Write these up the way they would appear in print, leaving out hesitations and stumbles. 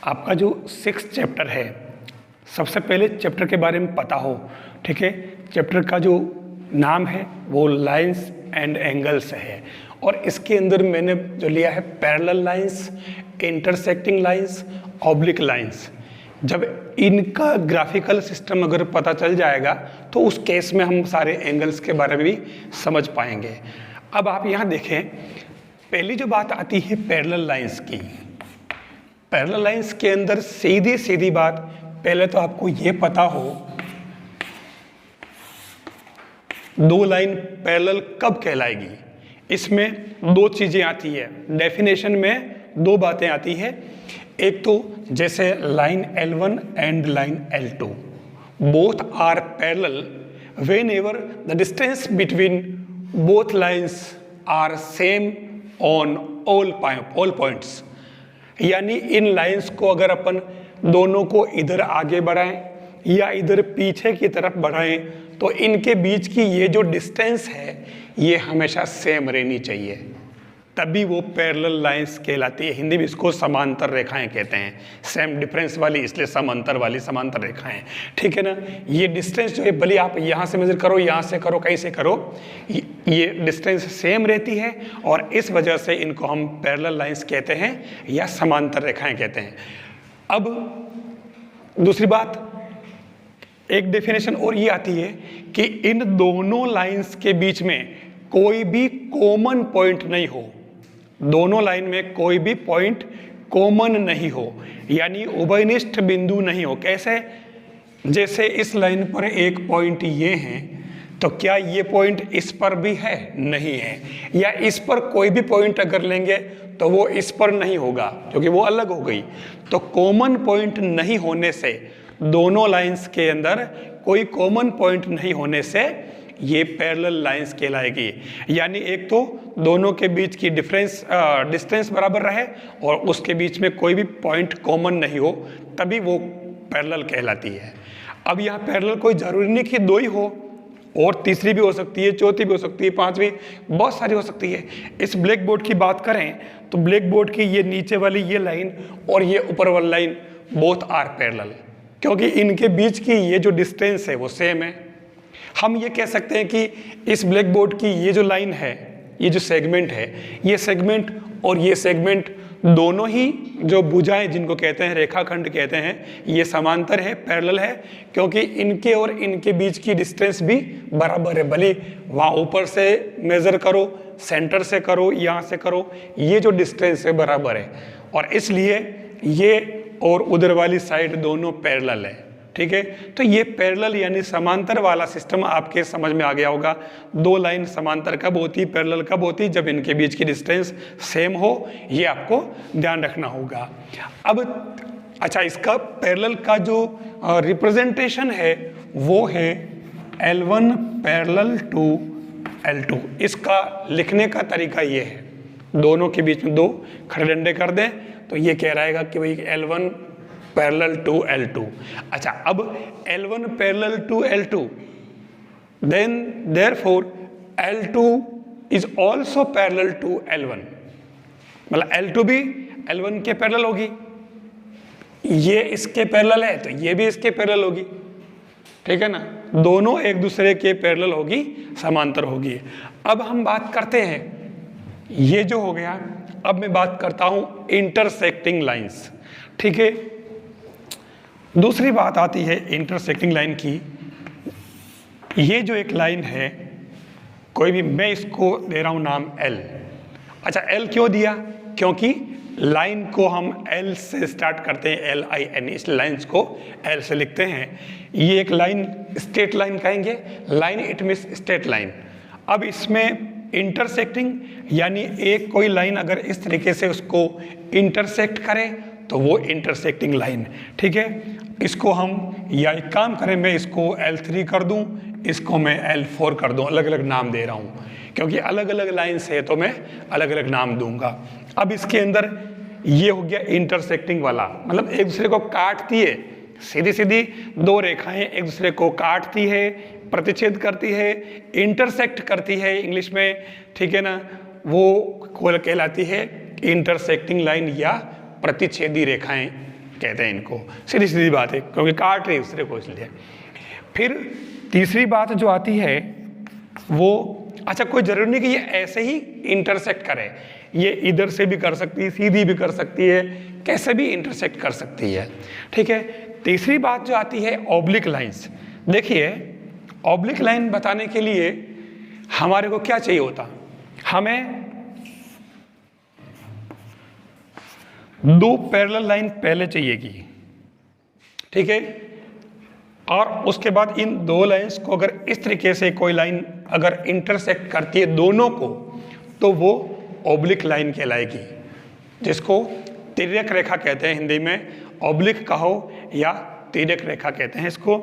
आपका जो 6th chapter है, सबसे पहले चैप्टर के बारे में पता हो, ठीक है। चैप्टर का जो नाम है वो लाइंस एंड एंगल्स है, और इसके अंदर मैंने जो लिया है parallel lines, intersecting lines, oblique lines. जब इनका ग्राफिकल सिस्टम अगर पता चल जाएगा तो उस केस में हम सारे एंगल्स के बारे में भी समझ पाएंगे। अब आप यहाँ देखें, पहली जो बात आती है पैरेलल लाइंस की। पैरेलल लाइंस के अंदर सीधी सीधी बात, पहले तो आपको ये पता हो दो लाइन पैरेलल कब कहलाएगी। इसमें दो चीजें आती है, डेफिनेशन में दो बातें आती है। एक तो जैसे line L1 and line L2 both are parallel whenever the distance between both lines are same on all points. यानी इन लाइंस को अगर अपन दोनों को इधर आगे बढ़ाएं या इधर पीछे की तरफ बढ़ाएं तो इनके बीच की ये जो डिस्टेंस है ये हमेशा सेम रहनी चाहिए, तभी वो पैरेलल लाइंस कहलाती है। हिंदी में इसको समांतर रेखाएं कहते हैं, सेम डिफरेंस वाली, इसलिए समांतर वाली समांतर रेखाएं, ठीक है ना। ये डिस्टेंस जो है भले आप यहाँ से मेजर करो, यहाँ से करो, कहीं से करो, ये डिस्टेंस सेम रहती है और इस वजह से इनको हम पैरेलल लाइंस कहते हैं या समांतर रेखाएं कहते हैं। अब दूसरी बात, एक डेफिनेशन और ये आती है कि इन दोनों लाइंस के बीच में कोई भी कॉमन पॉइंट नहीं हो, दोनों लाइन में कोई भी पॉइंट कॉमन नहीं हो, यानी उभयनिष्ठ बिंदु नहीं हो। कैसे? जैसे इस लाइन पर एक पॉइंट ये है तो क्या ये पॉइंट इस पर भी है? नहीं है। या इस पर कोई भी पॉइंट अगर लेंगे तो वो इस पर नहीं होगा क्योंकि वो अलग हो गई। तो कॉमन पॉइंट नहीं होने से, दोनों लाइंस के अंदर कोई कॉमन पॉइंट नहीं होने से ये पैरेलल लाइंस कहलाएगी। यानी एक तो दोनों के बीच की डिस्टेंस बराबर रहे और उसके बीच में कोई भी पॉइंट कॉमन नहीं हो, तभी वो पैरेलल कहलाती है। अब यहाँ पैरेलल कोई जरूरी नहीं कि दो ही हो, और तीसरी भी हो सकती है, चौथी भी हो सकती है, पांचवी, बहुत सारी हो सकती है। इस ब्लैक बोर्ड की बात करें तो ब्लैक बोर्ड की ये नीचे वाली ये लाइन और ये ऊपर वाली लाइन बोथ आर पैरेलल, क्योंकि इनके बीच की ये जो डिस्टेंस है वो सेम है। हम ये कह सकते हैं कि इस ब्लैक बोर्ड की ये जो लाइन है, ये जो सेगमेंट है, ये सेगमेंट और ये सेगमेंट दोनों ही जो भुजाएं जिनको कहते हैं, रेखाखंड कहते हैं, ये समांतर है, पैरेलल है, क्योंकि इनके और इनके बीच की डिस्टेंस भी बराबर है। भले वहाँ ऊपर से मेजर करो, सेंटर से करो, यहाँ से करो, ये जो डिस्टेंस है बराबर है, और इसलिए ये और उधर वाली साइड दोनों पैरेलल है, ठीक है। तो ये पैरेलल यानी समांतर वाला सिस्टम आपके समझ में आ गया होगा। दो लाइन समांतर कब होती, पैरेलल कब होती? जब इनके बीच की डिस्टेंस सेम हो, ये आपको ध्यान रखना होगा। अब अच्छा, इसका पैरेलल का जो रिप्रेजेंटेशन है वो है L1 पैरेलल टू L2। इसका लिखने का तरीका ये है, दोनों के बीच में दो खड़े डंडे कर दें तो ये कह रहेगा कि भाई L1 पैरेलल टू L2। अच्छा, अब L1 parallel to L2, then therefore L2 is also parallel to L1, मतलब L2 भी L1 के पैरेलल होगी, ये इसके पैरेलल है तो ये भी इसके पैरेलल होगी, ठीक है ना। दोनों एक दूसरे के पैरेलल होगी, समांतर होगी। अब हम बात करते हैं, ये जो हो गया, अब मैं बात करता हूं इंटरसेक्टिंग लाइंस, ठीक है। दूसरी बात आती है इंटरसेक्टिंग लाइन की। ये जो एक लाइन है, कोई भी, मैं इसको दे रहा हूं नाम L। अच्छा, L क्यों दिया? क्योंकि लाइन को हम L से स्टार्ट करते हैं, LIN, इस लाइन्स को L से लिखते हैं। ये एक लाइन, स्ट्रेट लाइन कहेंगे, line it means straight line. अब इसमें इंटरसेक्टिंग यानी एक कोई लाइन अगर इस तरीके से उसको इंटरसेक्ट करे तो वो इंटरसेक्टिंग लाइन, ठीक है। इसको हम, या एक काम करें, मैं इसको L3 कर दूं, इसको मैं L4 कर दूं, अलग अलग नाम दे रहा हूं क्योंकि अलग अलग लाइन्स है तो मैं अलग अलग नाम दूंगा। अब इसके अंदर ये हो गया इंटरसेक्टिंग वाला, मतलब एक दूसरे को काटती है, सीधी सीधी दो रेखाएं एक दूसरे को काटती है, प्रतिच्छेद करती है, इंटरसेक्ट करती है इंग्लिश में, ठीक है ना। वो कहलाती है इंटरसेक्टिंग लाइन या प्रतिच्छेदी रेखाएं कहते हैं इनको, सीधी सीधी बात है, क्योंकि काट रहे दूसरे को इसलिए। फिर तीसरी बात जो आती है वो, अच्छा कोई जरूरी नहीं कि ये ऐसे ही इंटरसेक्ट करे, ये इधर से भी कर सकती है, सीधी भी कर सकती है, कैसे भी इंटरसेक्ट कर सकती है, ठीक है। तीसरी बात जो आती है ऑब्लिक लाइंस। देखिए ऑब्लिक लाइन बताने के लिए हमारे को क्या चाहिए होता, हमें दो पैरेलल लाइन पहले चाहिएगी, ठीक है, और उसके बाद इन दो लाइंस को अगर इस तरीके से कोई लाइन अगर इंटरसेक्ट करती है दोनों को, तो वो ऑब्लिक लाइन कहलाएगी, जिसको तिर्यक रेखा कहते हैं हिंदी में, ऑब्लिक कहो या तिर्यक रेखा कहते हैं इसको।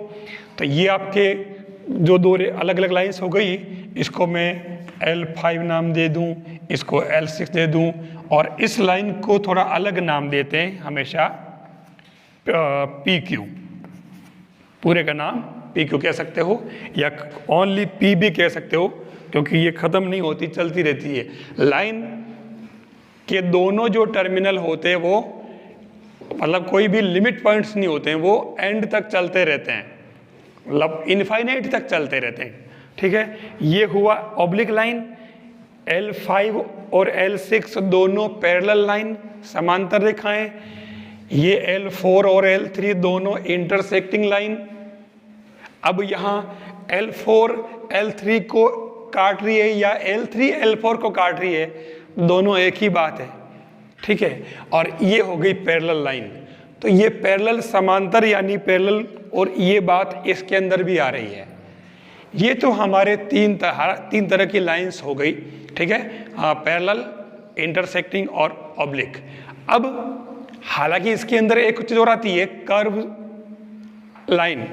तो ये आपके जो दो अलग अलग लाइंस हो गई, इसको मैं L5 नाम दे दूं, इसको L6 दे दूं, और इस लाइन को थोड़ा अलग नाम देते हैं हमेशा PQ, पूरे का नाम PQ कह सकते हो या ओनली P भी कह सकते हो, क्योंकि ये ख़त्म नहीं होती, चलती रहती है। लाइन के दोनों जो टर्मिनल होते हैं वो मतलब कोई भी लिमिट पॉइंट्स नहीं होते हैं, वो एंड तक चलते रहते हैं, मतलब इनफाइनाइट तक चलते रहते हैं, ठीक है। ये हुआ ऑब्लिक लाइन। L5 और L6 दोनों पैरेलल लाइन, समांतर रेखाएं। ये L4 और L3 दोनों इंटरसेक्टिंग लाइन। अब यहाँ L4 L3 को काट रही है या L3 L4 को काट रही है, दोनों एक ही बात है, ठीक है। और ये हो गई पैरेलल लाइन। तो ये पैरेलल समांतर यानी पैरेलल, और ये बात इसके अंदर भी आ रही है। ये तो हमारे तीन तरह की लाइंस हो गई, ठीक है, पैरेलल, इंटरसेक्टिंग और ऑब्लिक। अब हालांकि इसके अंदर एक चीज और आती है, कर्व लाइन,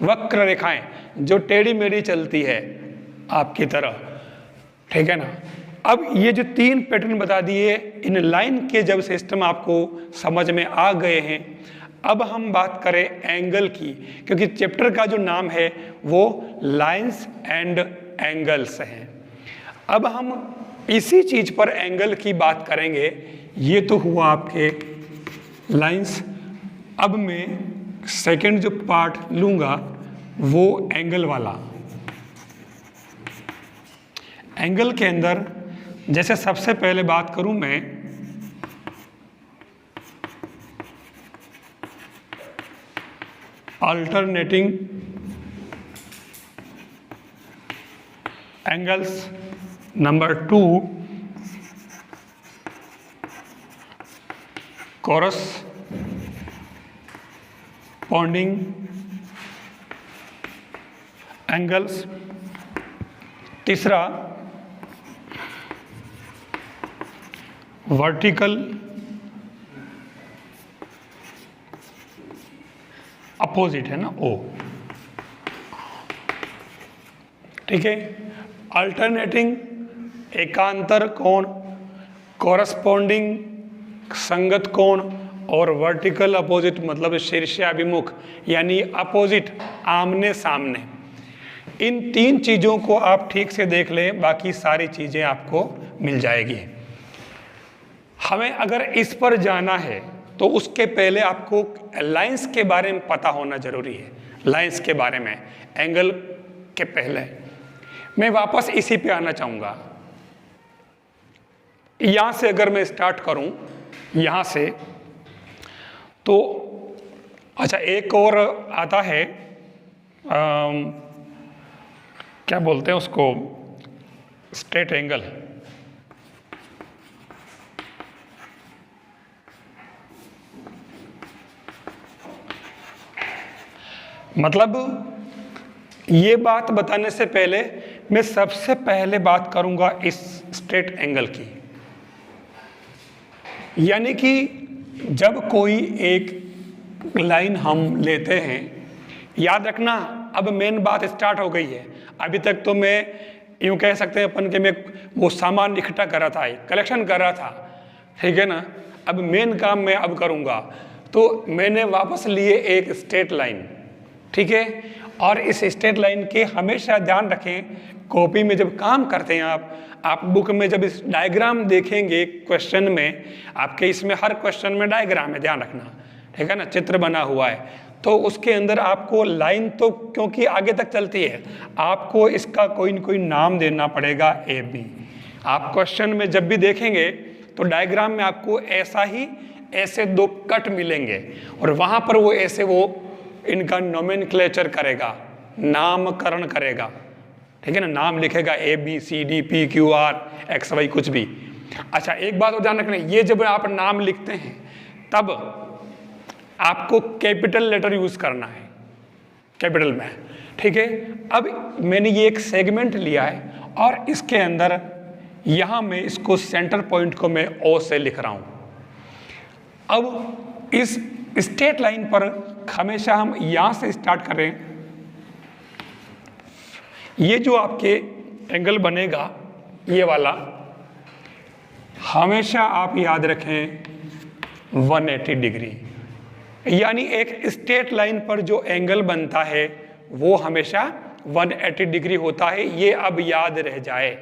वक्र रेखाएं जो टेढ़ी मेढ़ी चलती है आपकी तरह, ठीक है ना। अब ये जो तीन पैटर्न बता दिए, इन लाइन के जब सिस्टम आपको समझ में आ गए हैं, अब हम बात करें एंगल की, क्योंकि चैप्टर का जो नाम है वो लाइंस एंड एंगल्स है। अब हम इसी चीज पर एंगल की बात करेंगे। ये तो हुआ आपके लाइंस। अब मैं सेकंड जो पार्ट लूंगा वो एंगल वाला। एंगल के अंदर जैसे सबसे पहले बात करूं मैं alternating angles, number 2 corresponding angles, तीसरा वर्टिकल अपोजिट है ना, ओ, ठीक है। अल्टरनेटिंग एकांतर कोण, कॉरस्पॉन्डिंग संगत कोण, और वर्टिकल अपोजिट मतलब शीर्षाभिमुख यानी अपोजिट, आमने सामने। इन तीन चीज़ों को आप ठीक से देख लें, बाकी सारी चीज़ें आपको मिल जाएगी। हमें अगर इस पर जाना है तो उसके पहले आपको लाइंस के बारे में पता होना जरूरी है। लाइंस के बारे में एंगल के पहले मैं वापस इसी पे आना चाहूँगा। यहाँ से अगर मैं स्टार्ट करूँ यहाँ से, तो अच्छा एक और आता है, क्या बोलते हैं उसको, स्ट्रेट एंगल। मतलब ये बात बताने से पहले मैं सबसे पहले बात करूंगा इस स्ट्रेट एंगल की। यानी कि जब कोई एक लाइन हम लेते हैं, याद रखना अब मेन बात स्टार्ट हो गई है। अभी तक तो मैं यूँ कह सकते हैं अपन के मैं वो सामान इकट्ठा कर रहा था, कलेक्शन कर रहा था, ठीक है ना। अब मेन काम मैं अब करूँगा। तो मैंने वापस लिए एक स्ट्रेट लाइन, ठीक है। और इस स्ट्रेट लाइन के हमेशा ध्यान रखें, कॉपी में जब काम करते हैं आप बुक में जब इस डायग्राम देखेंगे क्वेश्चन में, आपके इसमें हर क्वेश्चन में डायग्राम है, ध्यान रखना। ठीक है ना, चित्र बना हुआ है, तो उसके अंदर आपको लाइन तो क्योंकि आगे तक चलती है, आपको इसका कोई न कोई नाम देना पड़ेगा ए बी। आप क्वेश्चन में जब भी देखेंगे तो डायग्राम में आपको ऐसा ही ऐसे दो कट मिलेंगे और वहाँ पर वो ऐसे वो इनका नोमेनक्लेचर करेगा, नामकरण करेगा, ठीक है ना, नाम लिखेगा A B C D P Q R X Y कुछ भी। अच्छा एक बात और ध्यान रखना, ये जब आप नाम लिखते हैं तब आपको कैपिटल लेटर यूज करना है, कैपिटल में, ठीक है। अब मैंने ये एक सेगमेंट लिया है और इसके अंदर यहां मैं इसको सेंटर पॉइंट को मैं ओ से लिख रहा हूं। अब इस स्ट्रेट लाइन पर हमेशा हम यहां से स्टार्ट करें, ये जो आपके एंगल बनेगा ये वाला, हमेशा आप याद रखें 180 डिग्री, यानी एक स्ट्रेट लाइन पर जो एंगल बनता है वो हमेशा 180 डिग्री होता है। ये अब याद रह जाए,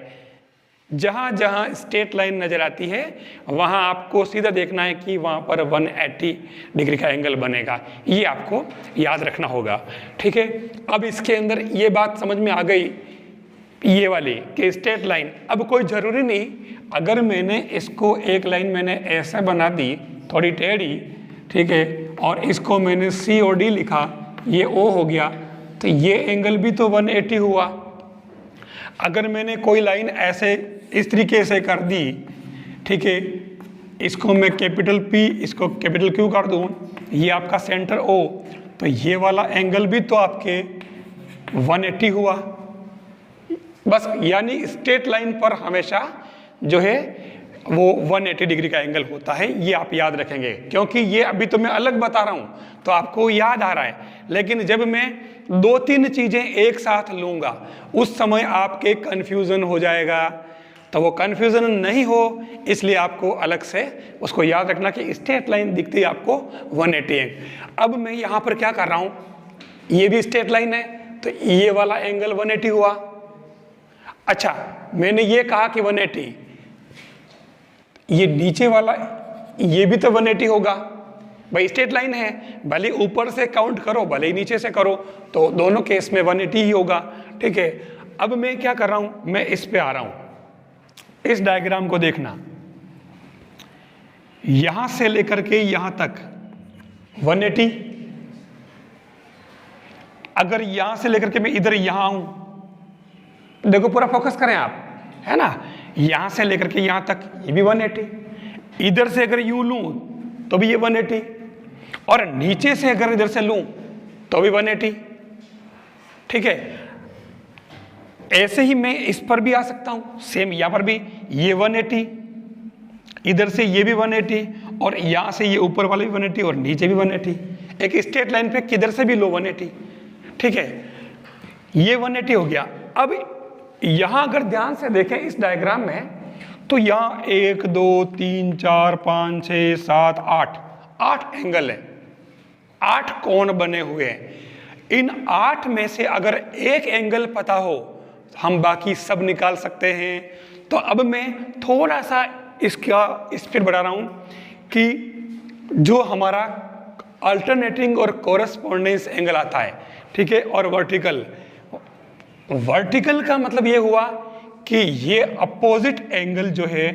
जहां जहां स्ट्रेट लाइन नजर आती है वहां आपको सीधा देखना है कि वहां पर 180 डिग्री का एंगल बनेगा, ये आपको याद रखना होगा, ठीक है। अब इसके अंदर ये बात समझ में आ गई ये वाली कि स्ट्रेट लाइन, अब कोई ज़रूरी नहीं अगर मैंने इसको एक लाइन मैंने ऐसे बना दी थोड़ी टेढ़ी, ठीक है, और इसको मैंने सी और डी लिखा, ये ओ हो गया, तो ये एंगल भी तो 180 हुआ। अगर मैंने कोई लाइन ऐसे इस तरीके से कर दी, ठीक है, इसको मैं कैपिटल पी इसको कैपिटल क्यू कर दूं, ये आपका सेंटर ओ, तो ये वाला एंगल भी तो आपके 180 हुआ। बस यानी स्ट्रेट लाइन पर हमेशा जो है वो 180 डिग्री का एंगल होता है, ये आप याद रखेंगे, क्योंकि ये अभी तो मैं अलग बता रहा हूं तो आपको याद आ रहा है, लेकिन जब मैं 2-3 चीजें एक साथ लूंगा उस समय आपके कंफ्यूजन हो जाएगा, तो वो कंफ्यूजन नहीं हो इसलिए आपको अलग से उसको याद रखना कि स्ट्रेट लाइन दिखती है आपको 180 है। अब मैं यहां पर क्या कर रहा हूं, ये भी स्ट्रेट लाइन है तो ये वाला एंगल 180 हुआ। अच्छा मैंने ये कहा कि 180, ये नीचे वाला ये भी तो 180 होगा, भाई स्ट्रेट लाइन है, भले ऊपर से काउंट करो भले ही नीचे से करो, तो दोनों केस में 180 ही होगा, ठीक है। अब मैं क्या कर रहा हूं, मैं इस पे आ रहा हूं, इस डायग्राम को देखना, यहां से लेकर के यहां तक 180, अगर यहां से लेकर के मैं इधर यहां आऊं, देखो पूरा फोकस करें आप, है ना, यहां से लेकर के यहां तक ये भी 180, इधर से अगर यूं लूं तो भी ये 180, और नीचे से अगर इधर से लूं तो भी 180, ठीक है। ऐसे ही मैं इस पर भी आ सकता हूं, सेम यहां पर भी ये 180, इधर से ये भी 180, और यहां से ये ऊपर वाले भी 180 और नीचे भी 180, एक स्ट्रेट लाइन पे किधर से भी लो 180, ठीक है, ये 180 हो गया। अब यहां अगर ध्यान से देखें इस डायग्राम में, तो यहां 1 2 3 4 5 6 7 8 एंगल है, 8 कोण बने हुए हैं। इन 8 में से अगर एक एंगल पता हो हम बाकी सब निकाल सकते हैं। तो अब मैं थोड़ा सा इसका स्पीड बढ़ा रहा हूं कि जो हमारा अल्टरनेटिंग और कोरस्पोंडेंस एंगल आता है, ठीक है, और वर्टिकल का मतलब ये हुआ कि ये अपोजिट एंगल जो है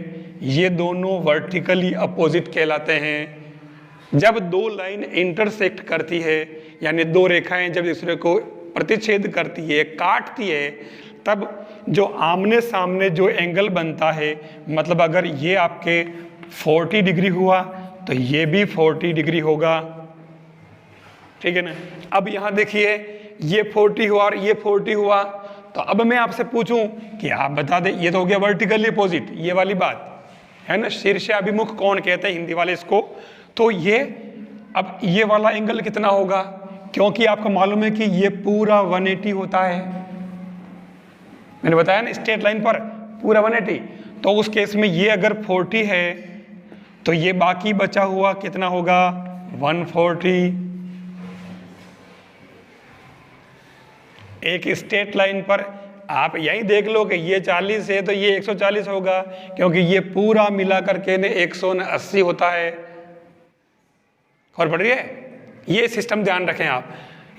ये दोनों वर्टिकली अपोजिट कहलाते हैं। जब दो लाइन इंटरसेक्ट करती है, यानी दो रेखाएं जब दूसरे को प्रतिच्छेद करती है, काटती है, तब जो आमने सामने जो एंगल बनता है, मतलब अगर ये आपके 40 डिग्री हुआ तो ये भी 40 डिग्री होगा, ठीक है ना। अब यहां देखिए ये 40 हुआ और ये 40 हुआ, तो अब मैं आपसे पूछूं कि आप बता दें, ये तो हो गया वर्टिकली अपोजिट, ये वाली बात है ना, शीर्षाभिमुख कोण कहते हैं हिंदी वाले इसको। तो ये अब ये वाला एंगल कितना होगा, क्योंकि आपको मालूम है कि ये पूरा 180 होता है, मैंने बताया ना स्ट्रेट लाइन पर पूरा 180, तो उस केस में ये अगर 40 है तो ये बाकी बचा हुआ कितना होगा 140। एक स्ट्रेट लाइन पर आप यही देख लो कि ये 40 है तो ये 140 होगा, क्योंकि ये पूरा मिला करके ने 180 होता है, खबर पड़ रही है? ये सिस्टम ध्यान रखें आप,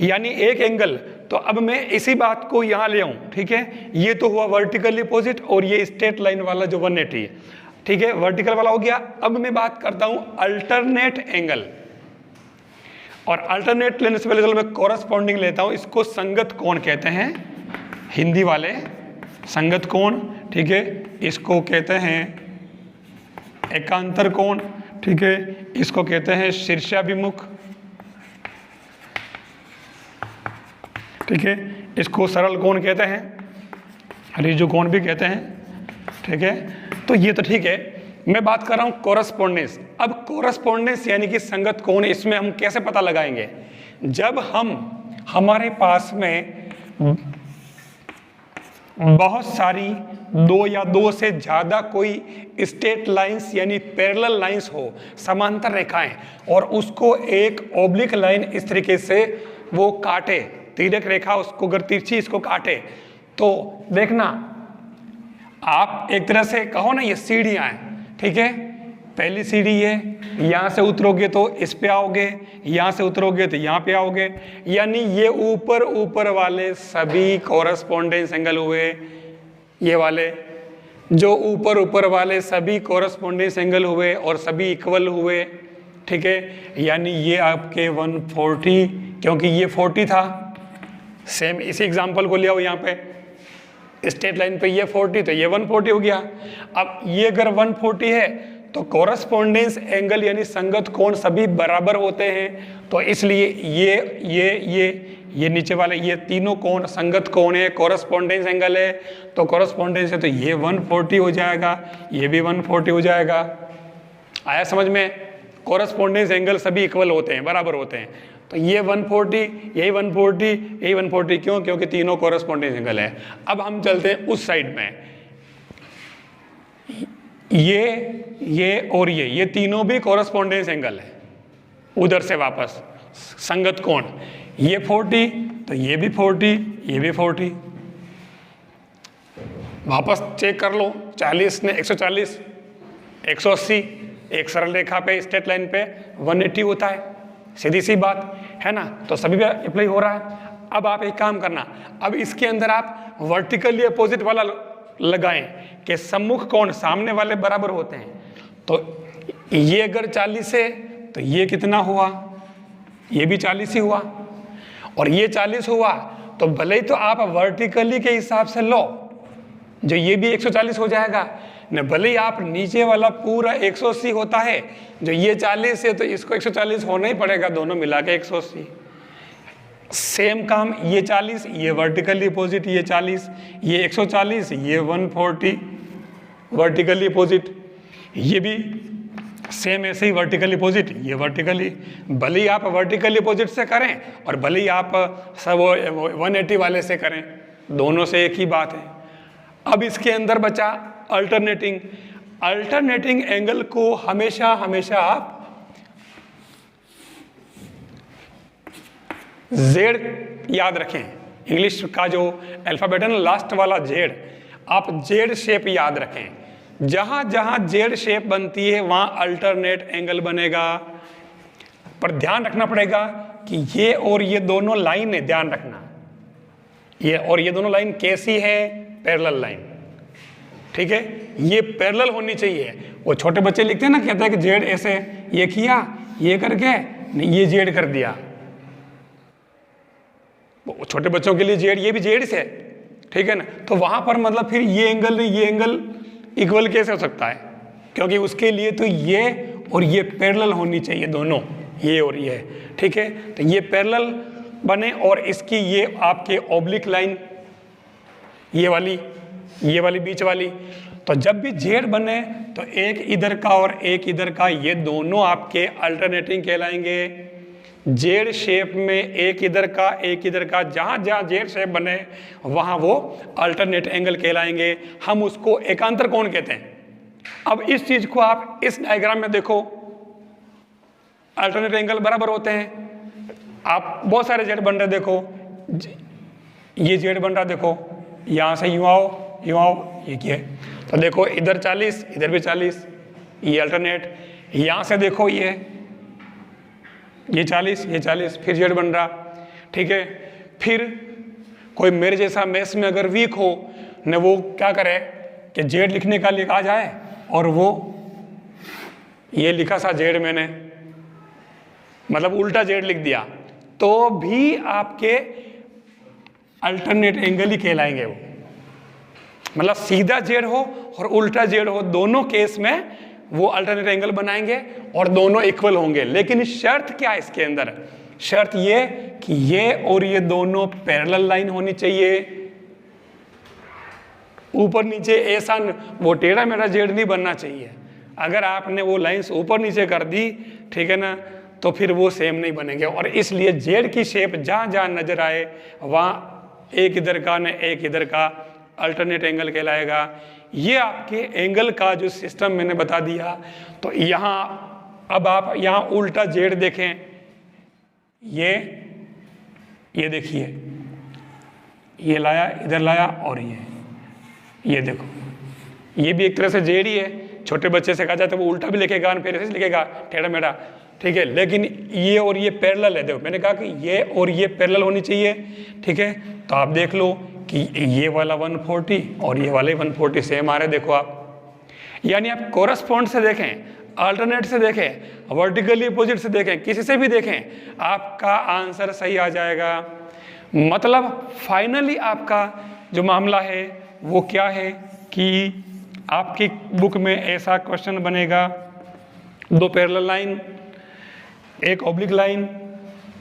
यानी एक एंगल। तो अब मैं इसी बात को यहाँ ले आऊँ, ठीक है, ये तो हुआ वर्टिकली अपोजिट और ये स्ट्रेट लाइन वाला जो 180 है, ठीक है, वर्टिकल वाला हो गया। अब मैं बात करता हूँ अल्टरनेट एंगल, और अल्टरनेट लेने से पहले चलो मैं कॉरस्पॉन्डिंग लेता हूँ। इसको संगत कोण कहते हैं, हिंदी वाले संगत कोण, ठीक है, इसको कहते हैं एकांतर कोण, ठीक है, इसको कहते हैं शीर्षाभिमुख, ठीक है, इसको सरल कोण कहते हैं, रिजु कोण भी कहते हैं, ठीक है। तो ये तो ठीक है, मैं बात कर रहा हूँ कोरस्पोंडेंस। अब कोरस्पोंडेंस यानी कि संगत कोण, इसमें हम कैसे पता लगाएंगे? जब हमारे पास में बहुत सारी दो या दो से ज्यादा कोई स्ट्रेट लाइंस यानी पैरेलल लाइंस हो, समांतर रेखाएं, और उसको एक ऑब्लिक लाइन इस तरीके से वो काटे, तिर्यक रेखा उसको अगर तिरछी इसको काटे, तो देखना आप एक तरह से कहो ना ये सीढ़ियां हैं, ठीक है, पहली सीढ़ी है, यहां से उतरोगे तो इस पे आओगे, यहां से उतरोगे तो यहां पे आओगे, यानी ये ऊपर ऊपर वाले सभी कॉरस्पॉन्डेंस एंगल हुए, ये वाले जो ऊपर ऊपर वाले सभी कॉरस्पॉन्डेंस एंगल हुए और सभी इक्वल हुए, ठीक है, यानी ये आपके 140, क्योंकि ये 40 था, सेम इसी एग्जांपल को ले आओ यहाँ पे स्ट्रेट लाइन पे, ये 40 तो ये 140 हो गया। अब ये अगर 140 है तो कॉरस्पॉन्डेंस एंगल यानी संगत कोण सभी बराबर होते हैं, तो इसलिए ये नीचे वाले ये तीनों कोण संगत कोण है, कॉरस्पॉन्डेंस एंगल है, तो कॉरस्पॉन्डेंस है तो ये 140 हो जाएगा, ये भी 140 हो जाएगा। आया समझ में? कॉरस्पॉन्डेंस एंगल सभी इक्वल होते हैं, बराबर होते हैं, तो ये 140, यही 140, यही 140, क्यों? क्योंकि तीनों कॉरस्पॉन्डेंस एंगल है। अब हम चलते हैं उस साइड में, ये और ये तीनों भी कॉरस्पॉन्डेंस एंगल है। उधर से वापस संगत कोण, ये 40 तो ये भी 40, ये भी 40, वापस चेक कर लो, 40 ने 140, 180, एक सरल रेखा पे स्ट्रेट लाइन पे 180 होता है, सीधी सी बात है ना, तो सभी पे अप्लाई हो रहा है। अब आप एक काम करना, अब इसके अंदर आप वर्टिकली अपोजिट वाला लगाएं कि सम्मुख कोण सामने वाले बराबर होते हैं, तो ये अगर 40 है तो ये कितना हुआ? ये भी 40 ही हुआ, और ये 40 हुआ, तो भले ही तो आप वर्टिकली के हिसाब से लो, जो ये भी 140 हो जाएगा न, भले ही आप नीचे वाला पूरा 180 होता है, जो ये 40 है तो इसको 140 होना ही पड़ेगा, दोनों मिला के 180। सेम काम, ये 40, ये वर्टिकली अपोजिट, ये 40, ये 140, ये 140 वर्टिकली अपोजिट, ये भी सेम ऐसे ही वर्टिकली अपोजिट, ये वर्टिकली, भले ही आप वर्टिकली अपोजिट से करें और भले ही आप सब 180 वाले से करें, दोनों से एक ही बात है। अब इसके अंदर बचा अल्टरनेटिंग एंगल को हमेशा आप जेड याद रखें, इंग्लिश का जो अल्फाबेट है ना लास्ट वाला जेड, आप जेड शेप याद रखें, जहां जहां जेड शेप बनती है वहां अल्टरनेट एंगल बनेगा। पर ध्यान रखना पड़ेगा कि ये और ये दोनों लाइन है, ध्यान रखना, ये और ये दोनों लाइन कैसी है? पैरेलल लाइन, ठीक है, ये पैरेलल होनी चाहिए। वो छोटे बच्चे लिखते हैं ना, कहते हैं कि जेड ऐसे, ये किया, ये करके नहीं, ये जेड कर दिया, छोटे बच्चों के लिए जेड, ये भी जेड से, ठीक है ना, तो वहां पर मतलब फिर ये एंगल नहीं, ये एंगल इक्वल कैसे हो सकता है? क्योंकि उसके लिए तो ये और ये पैरेलल होनी चाहिए, दोनों, ये और ये, ठीक है, तो ये पैरेलल बने और इसकी ये आपके ऑब्लिक लाइन, ये वाली बीच वाली, तो जब भी जेड बने तो एक इधर का और एक इधर का, ये दोनों आपके अल्टरनेटिंग कहलाएंगे। जेड शेप में एक इधर का, जहां जहां जेड शेप बने वहां वो अल्टरनेट एंगल कहलाएंगे, हम उसको एकांतर कोण कहते हैं। अब इस चीज को आप इस डायग्राम में देखो, अल्टरनेट एंगल बराबर होते हैं, आप बहुत सारे जेड बन रहे, देखो ये जेड बन रहा, देखो यहां से यूं आओ, ये क्या है, तो देखो इधर 40, इधर भी 40, ये अल्टरनेट, यहां से देखो ये ये 40, ये 40, फिर जेड बन रहा, ठीक है। फिर कोई मेरे जैसा मैथ्स में अगर वीक हो न, वो क्या करे कि जेड लिखने का लिखा जाए और वो ये लिखा सा जेड मैंने, मतलब उल्टा जेड लिख दिया, तो भी आपके अल्टरनेट एंगल ही कहलाएंगे वो। मतलब सीधा जेड हो और उल्टा जेड हो, दोनों केस में वो अल्टरनेट एंगल बनाएंगे और दोनों इक्वल होंगे। लेकिन शर्त क्या है इसके अंदर? शर्त ये कि ये और ये दोनों पैरेलल लाइन होनी चाहिए, ऊपर नीचे ऐसा वो टेढ़ा मेढ़ा जेड नहीं बनना चाहिए। अगर आपने वो लाइंस ऊपर नीचे कर दी, ठीक है ना, तो फिर वो सेम नहीं बनेंगे। और इसलिए जेड की शेप जहाँ जहाँ नजर आए वहाँ एक इधर का न एक इधर का अल्टरनेट एंगल कहलाएगा। ये आपके एंगल का जो सिस्टम मैंने बता दिया। तो यहाँ अब आप यहाँ उल्टा जेड देखें, ये देखिए, ये लाया इधर लाया और ये देखो, ये भी एक तरह से जेड ही है। छोटे बच्चे से कहा जाता है वो उल्टा भी लिखेगा फिर ऐसे लिखेगा टेढ़ा मेढ़ा, ठीक है। लेकिन ये और ये पैरेलल है। देखो मैंने कहा कि ये और ये पैरेलल होनी चाहिए, ठीक है। तो आप देख लो कि ये वाला 140 और ये वाले 140 सेम आ रहे, देखो आप। यानी आप कोरस्पॉन्ड से देखें, अल्टरनेट से देखें, वर्टिकली अपोजिट से देखें, किसी से भी देखें, आपका आंसर सही आ जाएगा। मतलब फाइनली आपका जो मामला है वो क्या है कि आपकी बुक में ऐसा क्वेश्चन बनेगा, 2 पैरेलल लाइन, एक ऑब्लिक लाइन,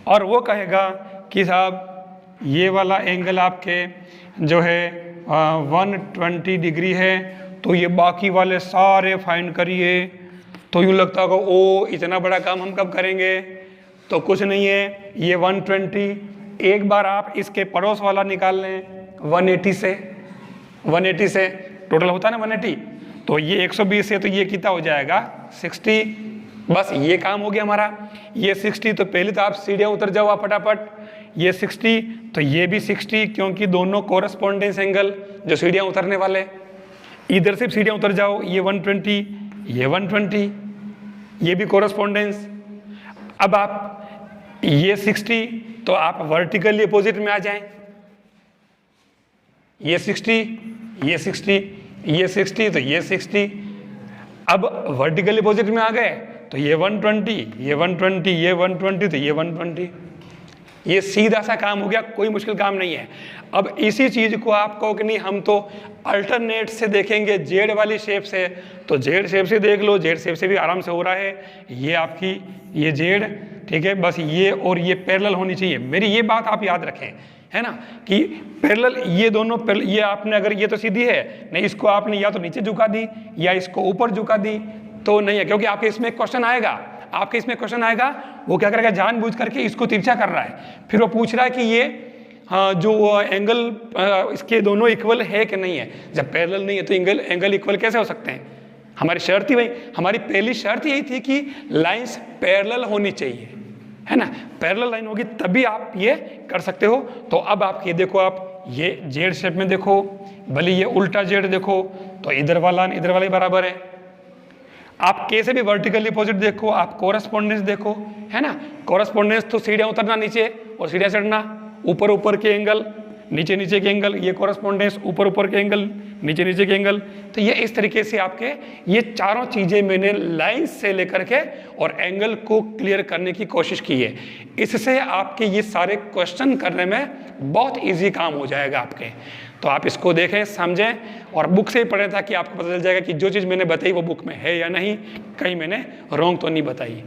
और वो कहेगा कि साहब ये वाला एंगल आपके जो है 120 डिग्री है, तो ये बाकी वाले सारे फाइंड करिए। तो यूँ लगता होगा ओ इतना बड़ा काम हम कब करेंगे? तो कुछ नहीं है, ये 120, एक बार आप इसके पड़ोस वाला निकाल लें 180 से टोटल होता है ना 180, तो ये 120 है, तो ये कितना हो जाएगा 60। बस ये काम हो गया हमारा। ये 60, तो पहले तो आप सीढ़ियाँ उतर जाओ आप फटाफट। ये 60, तो ये भी 60, क्योंकि दोनों कोरस्पॉन्डेंस एंगल जो सीढ़ियाँ उतरने वाले, इधर से सीढ़ियाँ उतर जाओ। ये 120, ये 120, ये भी कोरस्पॉन्डेंस। अब आप ये 60, तो आप वर्टिकली अपोजिट में आ जाएं। ये 60, ये 60, ये 60, तो ये 60। अब वर्टिकली अपोजिट में आ गए, तो ये 120, ये 120, ये 120, तो ये 120। ये सीधा सा काम हो गया, कोई मुश्किल काम नहीं है। अब इसी चीज़ को आप कहो कि नहीं हम तो अल्टरनेट से देखेंगे जेड वाली शेप से, तो जेड शेप से देख लो, जेड शेप से भी आराम से हो रहा है। ये आपकी ये जेड, ठीक है। बस ये और ये पैरेलल होनी चाहिए। मेरी ये बात आप याद रखें, है ना, कि पैरेलल, ये दोनों पैरेलल। ये आपने अगर ये तो सीधी है नहीं, इसको आपने या तो नीचे झुका दी या इसको ऊपर झुका दी, तो नहीं है। क्योंकि आपके इसमें क्वेश्चन आएगा, आपके इसमें क्वेश्चन आएगा, वो क्या करेगा, जानबूझ करके इसको तिरछा कर रहा है। फिर वो पूछ रहा है कि ये जो एंगल इसके दोनों इक्वल है कि नहीं है। जब पैरेलल नहीं है तो एंगल इक्वल कैसे हो सकते हैं? हमारी शर्त ही वही, हमारी पहली शर्त यही थी कि लाइंस पैरेलल होनी चाहिए, है ना। पैरेलल लाइन होगी तभी आप ये कर सकते हो। तो अब आप ये देखो, आप ये जेड शेप में देखो, भले ये उल्टा जेड देखो, तो इधर वाला बराबर है। आप कैसे भी वर्टिकली अपोजिट देखो, आप कोरस्पॉन्डेंस देखो, है ना। कोरस्पॉन्डेंस तो सीढ़ियाँ उतरना नीचे और सीढ़ियाँ चढ़ना, ऊपर के एंगल, नीचे के एंगल, ये कोरस्पॉन्डेंस, ऊपर के एंगल, नीचे के एंगल। तो ये इस तरीके से आपके ये चारों चीज़ें मैंने लाइन से लेकर के और एंगल को क्लियर करने की कोशिश की है। इससे आपके ये सारे क्वेश्चन करने में बहुत ईजी काम हो जाएगा आपके। तो आप इसको देखें, समझें और बुक से ही पढ़ें, ताकि आपको पता चल जाएगा कि जो चीज़ मैंने बताई वो बुक में है या नहीं, कहीं मैंने रॉन्ग तो नहीं बताई।